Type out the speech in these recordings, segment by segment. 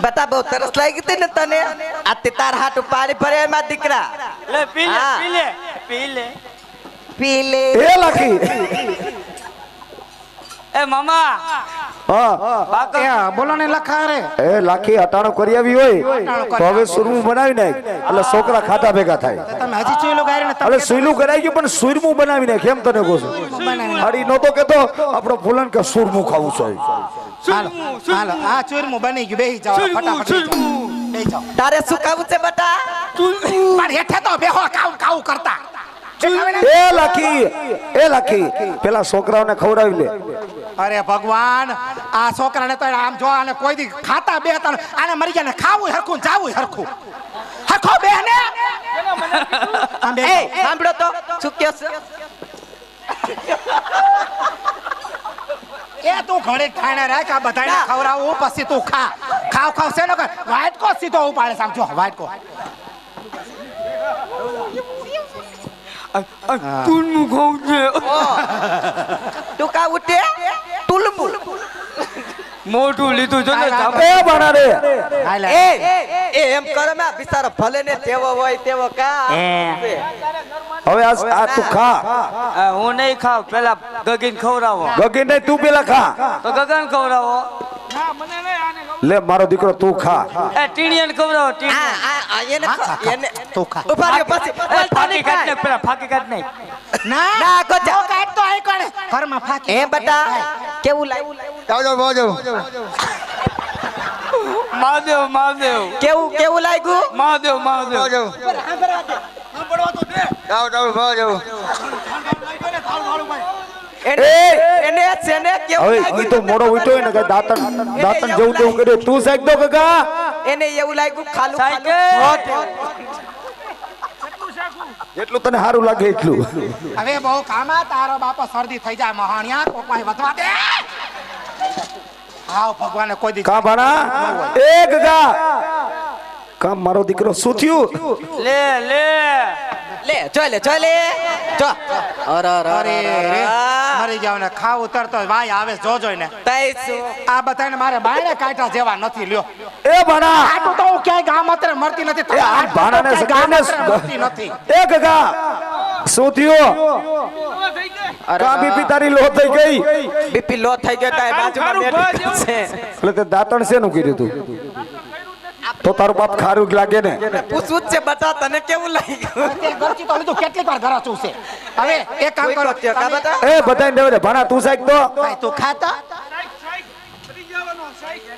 બતા બહુ તરસ લાગી હતી ને તને આ તે તાર હાટુ પાણી ભરે એમાં દીકરા લે પી લે પી લે પી લે પી લે એ લાખી એ મામા હા ક્યાં બોલો ને લખા રે એ લાખી હટાણો કરી આવી હોય તો હવે સુરમું બનાવી નાખ એટલે છોકરા ખાતા ભેગા થાય તમે હજી ચોયલો ગાય ને એટલે સુઈલું કરાઈ ગયું પણ સુરમું બનાવી નાખ એમ તને કહું છું અડી નતો કેતો આપણો ફૂલન કે સુરમું ખાવું છે હાલો હાલો આ ચોરમું બની ગયું બેહી જાઓ ફટાફટ બેહી જાઓ તારે શું ખાવું છે બટા પણ હેઠે તો બેહો કાઉ કાઉ કરતા એ લાખી પેલા છોકરાઓને ખવડાવી લે અરે ભગવાન આ છોકરાને તો આમ જો આને કોઈ દી ખાતા બે તણ આને મરી ગયા ને ખાવું હરખું જાવું હરખું હરખો બેહને આમ બે એ સાંભળો તો શું કહો છો એ તું ઘડી ખાઈને રાખ આ બધાને ખવડાવું પછી તું ખા ખાવ ખાવ છે ને વાઈટ કો સીધો ઉપાડે સામ જો વાઈટ કો તુલમું ખાવું છે તું કા ઉઠે તુલમુ મોઢું લીધું જો ને એ બના રે હાલે એ એમ કરે મે બિચારો ભલે ને તેવો હોય તેવો કા હવે આ તું ખા હું નહીં ખાવ પેલા ગગીન ખવડાવો ગગી નહીં તું પેલા ખા તો ગગન ખવડાવો લે મારો દીકરો તું ખા એ ટીણીયન ખવડાવો ટીણીયન આ એને તું ખા ઉભા રહ્યો પછી ફાકી કાઢ ને પેલા ફાકી કાઢ નહીં ના ના ગોજા કાટ તો આઈ કોણે ઘરમાં ફાકી એ બટા કેવું લાગ્યું મહાદેવ મહાદેવ કેવું લાગ્યું મહાદેવ મહાદેવ એને છેને કેવું હવે ઈ તો મોડો ઉઠ્યો ને કે દાંતન જેવું તેવું કર્યું તું સાઈક દો ગગા એને એવું લાગ્યું ખાલું સાયકલ જેટલું તને સારું લાગે એટલું હવે બહુ કામા તારો બાપો શરદી થઈ જાય મહાણિયા કોકમાં વધવા દે આવ ભગવાને કોઈ દી કા ભણા એ ગગા કા મારો દીકરો શું થયું લે લે લે જો જો અરે અરે રે મરી જાવ ને ખાવ ઉતરતો વાય આવે જોજો ને આ બધાને મારે બાયણે કાઢા જેવા નથી લ્યો એ ભણા આટું તો હું ક્યાંય ગામ અત્રે મળતી નથી એ આ ભાણાને સકાને મળતી નથી એ ગગા શું થયું કા બીપી તારી લો થઈ ગઈ બીપી લો થઈ ગયો કાય બાજુમાં બેઠી છે એટલે તે દાંતણ શેનું કર્યું તું તો તારું બાપ ખારું લાગે ને પૂછું છે બટા તને કેવું લાગ્યું તે ગરચી તો લીધું કેટલી વાર ઘરાચું છે હવે એક કામ કરો કા બટા એ બધાને દેવે ભણા તું સાઈક દો ભાઈ તું ખાતા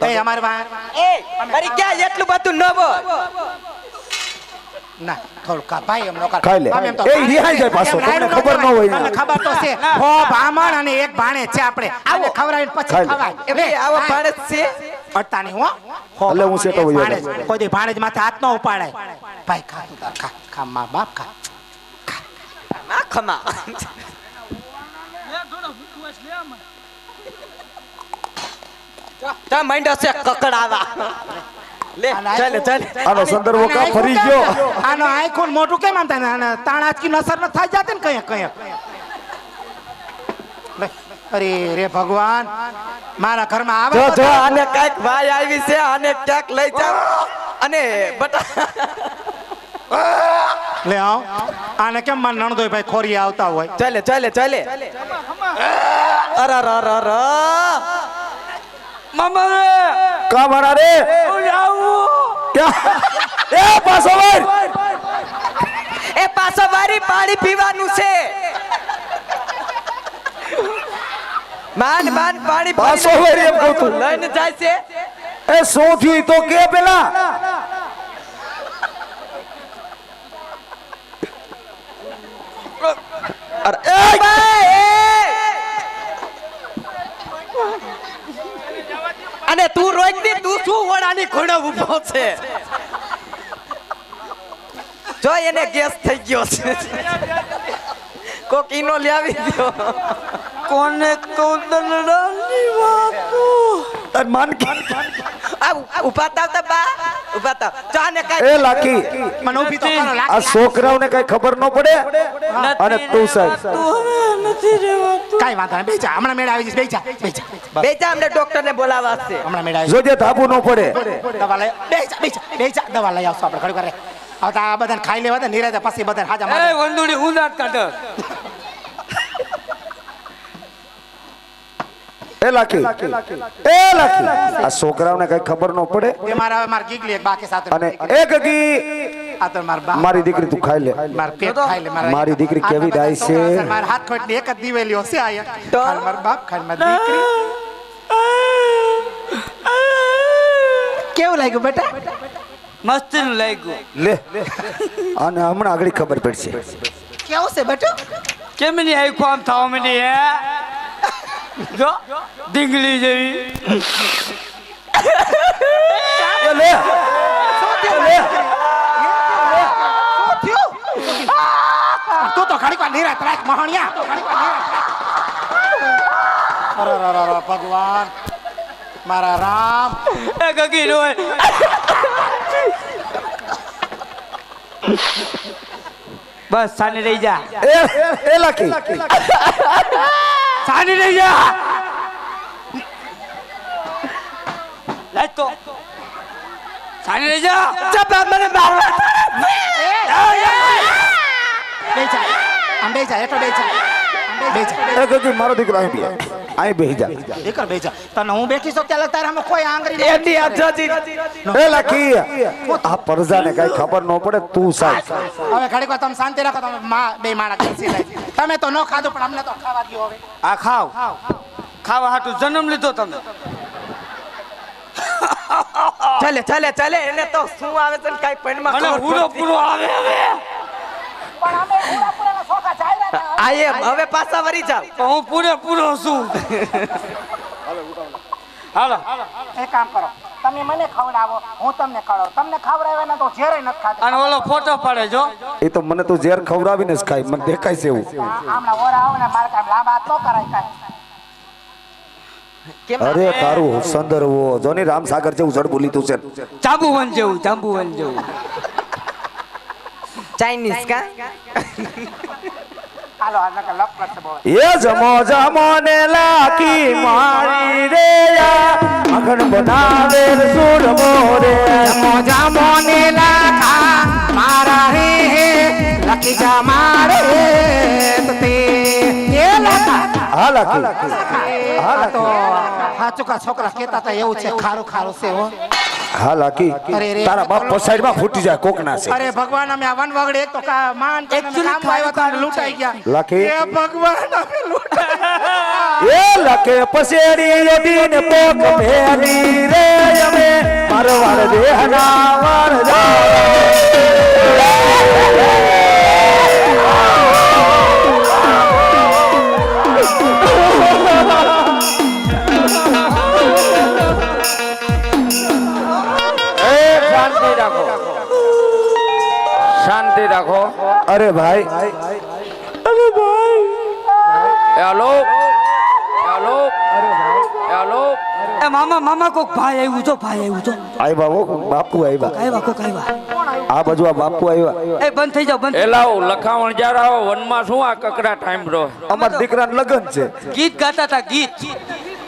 એ અમાર વાર એ મારી ક્યાં એટલું બધું ન બોલ ના થોડું કા ભાઈ એમ નો કર ખાઈ લે એ રિહાઈ જાય પાછો તમને ખબર ન હોય તમને ખબર તો છે હો બ્રાહ્મણ અને એક ભાણે છે આપણે આને ખવરાઈને પછી ખવાય એ આવો ભાણેજ છે અડતા નહીં હો એટલે હું સેટો વયો ભાણેજ કોઈ દી ભાણેજ માથે હાથ ન ઉપાડાય ભાઈ ખા તું તાર ખા ખા માં બાપ ખા ના ખમા તા માંડો છે કકડાવા લે ચાલે આનો સંદર્ભ કા ફરી ગયો આનો આંખોન મોટું કેમ આમ થાય તાણાચકી નસર ન થઈ જાતે ને કયા અરે રે ભગવાન મારા ઘરમાં આવે જો આને કાઈક ભાઈ આવી છે આને ક્યાંક લઈ જાવ અને બટા લે આવ આને કેમ માર નણદોય ભાઈ ખોરી આવતા હોય ચાલે અર મામા રે કા ભણા રે એ પાછો વાર એ પાછો વારી પાણી પીવાનું છે માન પાણી પાછો વાર એમ કહું તું લઈને જાય છે એ શું થયું તો કે પેલા અરે એ અને તું રોક દી તું શું વડાની ઘોડો ઊભો છે જો એને ગેસ થઈ ગયો છે કોકીનો લાવી દો કોને કોદનડાની વાતો તાર માન ઉભા થાવ તો બા ઉભા થાવ ચાને એ કાઈ લાકી મને ઊભી તો કરો આ લાકી છોકરાઓને કઈ ખબર ન પડે અને તું સાહેબ નથી રેવાતું. કાઈ વાંધો નહીં બેજા હમણાં મેળ આવી જશે બેજા બેજા અમને ડોક્ટર ને બોલાવા છે હમણાં મેળ આવી જોજે થાપું ન પડે દવા લઈ બેજા દવા લઈ આવશો આપણે ઘડી વાર હવે આ બધાને ખાઈ લેવા દે નિરાતે પછી બધાને હાજા એ મારે વંદુડી હું દાંત કાઢે. એ લાકી આ છોકરાઓને કઈ ખબર ન પડે એ મારા માર ગીગલી એક બાકી સાથે અને એક કી આ તો માર બા મારી દીકરી તું ખાઈ લે માર પેટ ખાઈ લે મારી દીકરી કેવી ડાય છે. માર હાથ ખોટની એક જ દિવેલી હશે આયા તો? ખાલ માર બાપ ખાલ માર દીકરી કેવું લાગ્યું બેટા મસ્તીનું લાગ્યું. લે અને હમણાં આગળ ખબર પડશે કેવું છે બેટા કેમ ની આખું આમ થવા માંડી હે જો ડીંગલી જેવી. એ લે તું તો ઘડીક વાર નિરાત રાખ મહાણિયા અરે ભગવાન મારા રામ એ ગગી રોય. બસ સાની રહી જા, એ લાકી સાની રહી જા. લે તો સાની રહી જા. ચપા મને મારવા બેજા આમ બેજા એટલો બેજા બેજા એ ગગી મારો દીકરો અહીં બેહી જા દીકર બેજા તને હું બેઠી છું ત્યારે તારે અમે કોઈ આંગળી એની આજાજી એ લાકી આ પરજાને કઈ ખબર ન પડે તું સાહેબ હવે ઘડીક વાર તમે શાંતિ રાખો તમે બે માણા ઘસી લે તમે તો ન ખાધું પણ અમને તો ખાવા દો હવે આ ખાવ ખાવા હાટું જન્મ લીધો તમે. ચાલે ચાલે ચાલે એને તો શું આવે છે ને કાઈ પૈણમાં મને ખબર પૂરો પડતી. પૂરો આવે હવે. પણ અમે પૂરા સોખા ચાલ્યા હતા આ એમ હવે પાછા વરી જાવ તો હું પૂરેપૂરો છું. હાલો એક કામ કરો તમે મને ખવડાવો હું તમને ખવડાવું તમને ખવડાવે ને તો ઝેરે નથી ખાતા અને ઓલો ફોટો પાડે જો. એ તો મને તું ઝેર ખવડાવીને જ ખાય મને દેખાય છે એવું હમણાં ઓરા આવો ને મારે કામ લાંબા હાથ ન કરાય કાંઈ કેમ અરે તારું સંદર્ભો જોની રામસાગર જેવું જડ બોલી તું છે જાંબુવન જેવું જાંબુવન જેવું. ચાઇનીઝ કા હાલો આ નકર લપ કરશે બહુ એ જમો જમો ને લાકી મારી રે મગન બનાવે સુર મોરે જામો ને લાખા મારા રે લકી જા મારે તે એ લાખા હા લાકી આ તો હાચું કા છોકરા કહેતા હતા એવું છે ખારું ખારું છે હો હા લાકી અરે રે. તારા બાપ પસાઈડમાં ફૂટી જાય કોકના છે અરે ભગવાન અમે આ વન વગડે એક તો માન Actually કામ આવ્યા હતા અને લૂંટાઈ ગયા લાકી એ ભગવાન અમે લૂંટાઈ એ લકે પસેડી દીન પોક ભેરી રે અમે મારવાડ દેહના વાર શાંતિ રાખો, શાંતિ રાખો. અરે ભાઈ હેલો હેલો હેલો. એ મામા મામા કોક ભાઈ આવ્યું તો ભાઈ આવ્યું તો આવ્યા હો બાપુ આવ્યા આવ્યા કોક આવ્યા. આ બાજુ આ બાપુ આવ્યા એ બંધ થઈ જાઓ બંધ. એ લાવ લખાવણ જરા વનમાં શું આ કકડા ટાઈમ રો અમારા દીકરાને લગન છે ગીત ગાતા હતા ગીત.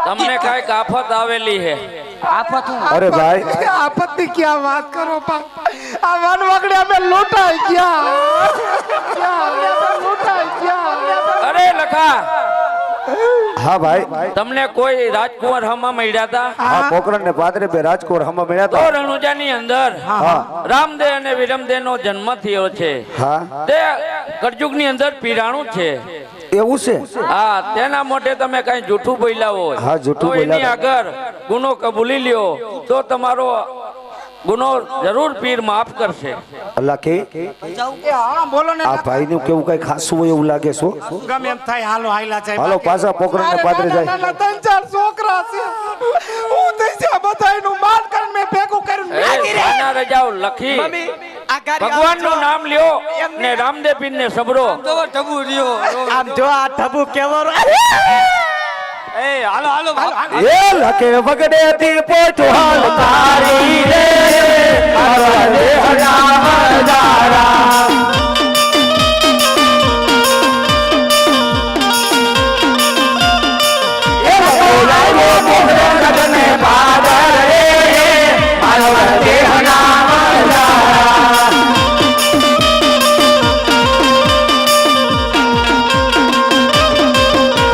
તમને કાંઈક આફત આવેલી હે આફત હું અરે ભાઈ આપત્તિ ક્યાં વાત કરો બાપ આ વન વગડે અમે લૂંટાઈ ગયા લૂંટાઈ ગયા અરે લખા હા ભાઈ તમને કોઈ રાજકુંવર હમા મળ્યા હતા હા પોકરણ ને પાદરે બે રાજકોટ હમા મળ્યા તો હતા રણુજાની અંદર હા રામદેવ અને વિરમદેવ નો જન્મ થયો છે હા તે કળજુગની અંદર પીરાણું છે એવું છે હા તેના માટે તમે કઈ જૂઠું બોલ્યા હોય હા, જૂઠું તો એની બોલ્યા હતા. આગળ ગુનો કબૂલી લ્યો તો તમારો ગુનો જરૂર પીર માફ કરશે લાકી હા બોલો ને આ ભાઈ નું કેવું કઈ ખાસું હોય એવું લાગે છો ગમે એમ થાય હાલો હાઈલા જાય હાલો પાછા પોકરણ ને પાદરે જાય ત્રણ ચાર છોકરા છે હું થઈ છે બધાયનું માન કરીને મેં ભેગું કર્યું એ નાના રજાઓ લખી મમ્મી આ ગાડી ભગવાન નું નામ લ્યો ને રામદેવ પીર ને સબરો તો ઢબુ રહ્યો. આમ જો આ ઢબુ કેવો એ હાલો હાલો હાલો, બાપ. હાલો. એ લખે વગડે થી પોઠો હાલ તારી રે મારા દેહના મજારા એ બોલાવો મોહરે ગગને પાદર રે મારા દેહના મજારા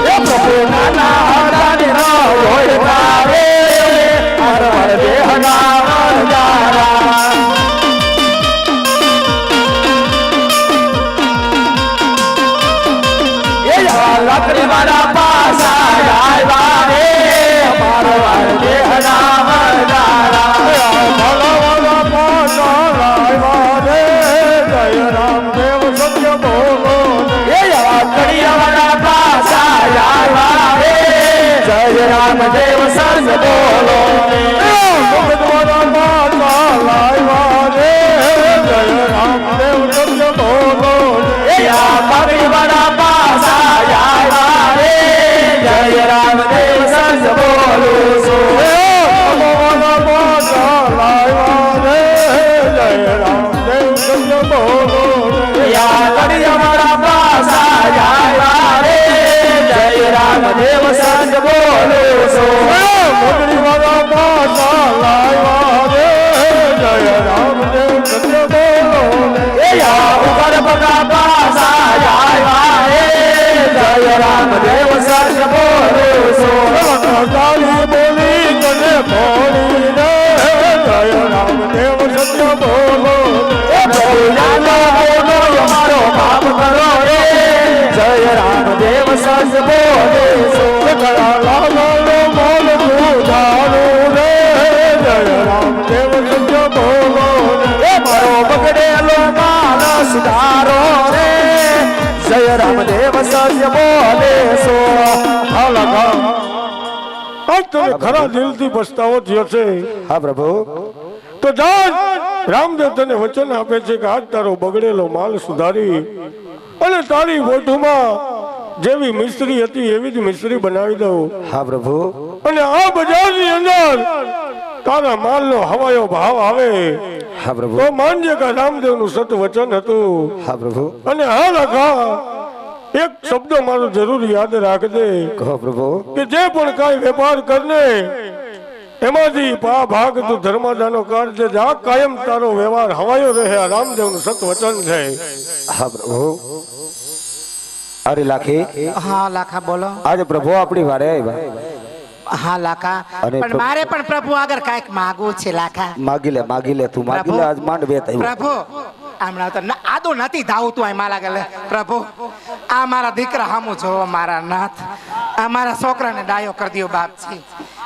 એ પ્રભુ નાના હરદાની નો હોય રે મારા દેહના મજારા લાકડી મારા પાસા આવ્યા રે મારો દેહના મજારા ભલો ભલો પાસા આવ્યા રે જય રામદેવ સત્ય બોલો એ લાકડી મારા પાસા આવ્યા રે જય રામદેવ સત્ય બોલો ભગવાન પાસા આવ્યા રે જય રામદેવ સત્ય બોલો એ લાકડી મારા પાસા આવ્યા રે જય રામદેવ સત્ય બોલો ભગવાન પાસા આવ્યા રે જય રામદેવ સત્ય બોલો લાકડી મારા પાસા આવ્યા રે જય રામદેવ સત્ય બોલો મોગરી મારા પાસા આવ્યા રે જય રામદેવ સત્ય બોલો ઉપર બગા પાસા આવ્યા રે જય રામદેવ સત્ય બોલો તારી બોલી તને બોલી રે જય રામદેવ સત્ય બોલો બોલો મારો બાપ કરો રે જય રામદેવ સત્ય બોલે લાલો બોલ પૂજાનું રે જય રામદેવ સત્ય બોલો મારો બગડેલો માલ સુધારો રે જય રામદેવ સત્ય બોલે સો આજ તને ખરા દિલથી પછતાવો થયો છે હા પ્રભુ તો જાન રામદેવ તને વચન આપે છે કે આજ તારો બગડેલો માલ સુધારી અને તારી ગોઠમાં જેવી મિસ્ત્રી હતી એવી જ મિસ્ત્રી બનાવી દઉં હા પ્રભુ અને આ બજારની અંદર તારા માલનો હવાયો ભાવ આવે હા પ્રભુ તો માનજે કે રામદેવનું સત વચન હતું હા પ્રભુ અને હા લખા એક શબ્દ મારો જરૂર યાદ રાખજે કહો પ્રભુ કે જે પણ કાંઈ વેપાર કરને એમાંથી ભાગ તું ધર્માદાનો કરજે જા કાયમ તારો વ્યવહાર હવાયો રહે આ રામદેવનું સત વચન છે હા પ્રભુ અરે લાખી હા લાખા બોલો આજે પ્રભુ આપણી વારે આવ્યા હા લાખા પણ મારે પણ પ્રભુ આગળ કાંઈક માગવું છે લાખા માગી લે તું માગી લે આજ માંડ બે થયું પ્રભુ હમણાં તો આદો નથી ધાવું તું મારા આગળ પ્રભુ આ મારા દીકરા હામું જોવો મારા નાથ આ મારા છોકરાને ડાયો કરી દયો બાપજી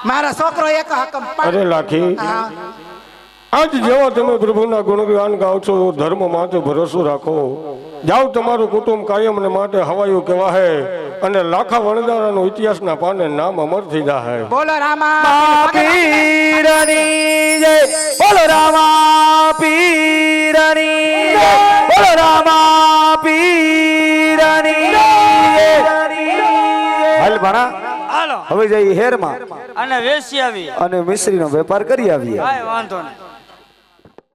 મારા છોકરો એક હકમ અરે લાખી હા આજ જેવા તમે પ્રભુના ગુણગાન ગાઓ છો ધર્મ માટે ભરોસો રાખો જાઓ તમારું કુટુંબ કાયમ ને માટે હવાયું કહેવાય અને લાખા વણદારાનો ઇતિહાસના પાને નામ અમર થઈ જાય બોલો રામા પીરની જય બોલો રામા પીરની જય બોલો રામા પીરની હાલ ભણા હાલો હવે જઈ હેરમાં અને વેસી આવી અને મિશ્રીનો વેપાર કરી આવીએ કાંઈ વાંધો નહીં